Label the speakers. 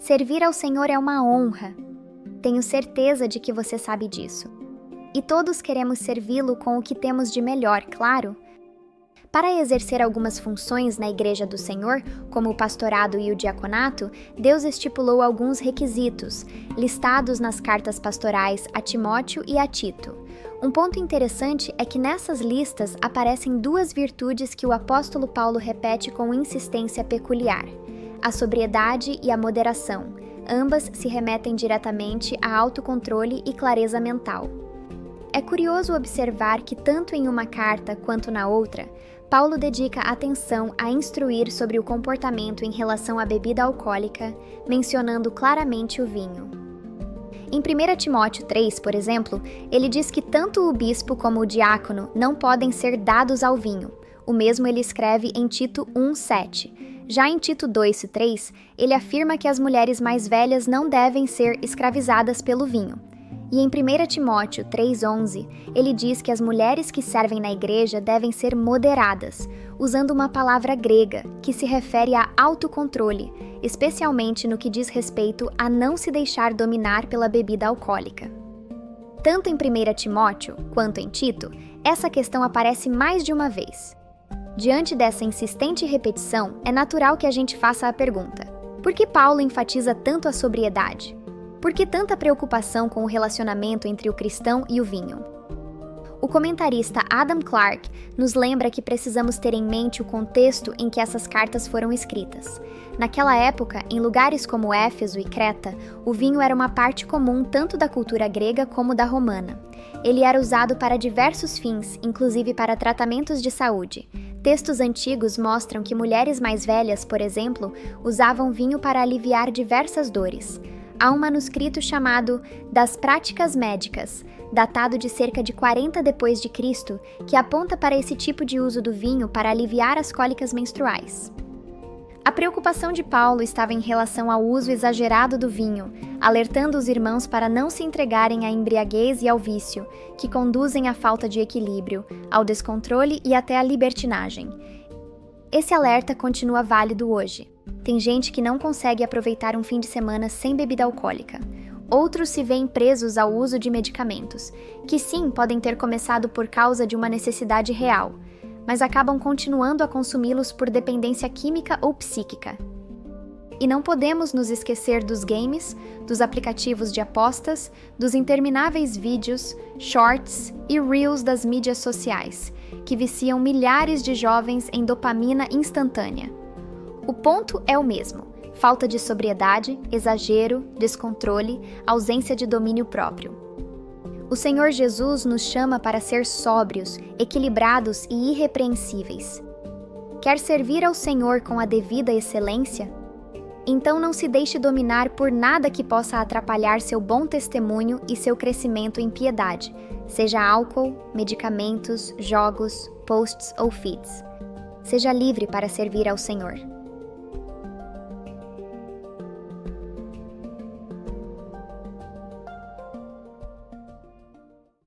Speaker 1: Servir ao Senhor é uma honra. Tenho certeza de que você sabe disso. E todos queremos servi-lo com o que temos de melhor, claro. Para exercer algumas funções na Igreja do Senhor, como o pastorado e o diaconato, Deus estipulou alguns requisitos, listados nas cartas pastorais a Timóteo e a Tito. Um ponto interessante é que nessas listas aparecem duas virtudes que o apóstolo Paulo repete com insistência peculiar: a sobriedade e a moderação. Ambas se remetem diretamente a autocontrole e clareza mental. É curioso observar que tanto em uma carta quanto na outra, Paulo dedica atenção a instruir sobre o comportamento em relação à bebida alcoólica, mencionando claramente o vinho. Em 1 Timóteo 3, por exemplo, ele diz que tanto o bispo como o diácono não podem ser dados ao vinho. O mesmo ele escreve em Tito 1:7. Já em Tito 2:3, ele afirma que as mulheres mais velhas não devem ser escravizadas pelo vinho. E em 1 Timóteo 3:11, ele diz que as mulheres que servem na igreja devem ser moderadas, usando uma palavra grega que se refere a autocontrole, especialmente no que diz respeito a não se deixar dominar pela bebida alcoólica. Tanto em 1 Timóteo quanto em Tito, essa questão aparece mais de uma vez. Diante dessa insistente repetição, é natural que a gente faça a pergunta: por que Paulo enfatiza tanto a sobriedade? Por que tanta preocupação com o relacionamento entre o cristão e o vinho? O comentarista Adam Clarke nos lembra que precisamos ter em mente o contexto em que essas cartas foram escritas. Naquela época, em lugares como Éfeso e Creta, o vinho era uma parte comum tanto da cultura grega como da romana. Ele era usado para diversos fins, inclusive para tratamentos de saúde. Textos antigos mostram que mulheres mais velhas, por exemplo, usavam vinho para aliviar diversas dores. Há um manuscrito chamado Das Práticas Médicas, datado de cerca de 40 depois de Cristo, que aponta para esse tipo de uso do vinho para aliviar as cólicas menstruais. A preocupação de Paulo estava em relação ao uso exagerado do vinho, alertando os irmãos para não se entregarem à embriaguez e ao vício, que conduzem à falta de equilíbrio, ao descontrole e até à libertinagem. Esse alerta continua válido hoje. Tem gente que não consegue aproveitar um fim de semana sem bebida alcoólica. Outros se veem presos ao uso de medicamentos, que sim podem ter começado por causa de uma necessidade real, mas acabam continuando a consumi-los por dependência química ou psíquica. E não podemos nos esquecer dos games, dos aplicativos de apostas, dos intermináveis vídeos, shorts e reels das mídias sociais, que viciam milhares de jovens em dopamina instantânea. O ponto é o mesmo: falta de sobriedade, exagero, descontrole, ausência de domínio próprio. O Senhor Jesus nos chama para ser sóbrios, equilibrados e irrepreensíveis. Quer servir ao Senhor com a devida excelência? Então não se deixe dominar por nada que possa atrapalhar seu bom testemunho e seu crescimento em piedade, seja álcool, medicamentos, jogos, posts ou feeds. Seja livre para servir ao Senhor.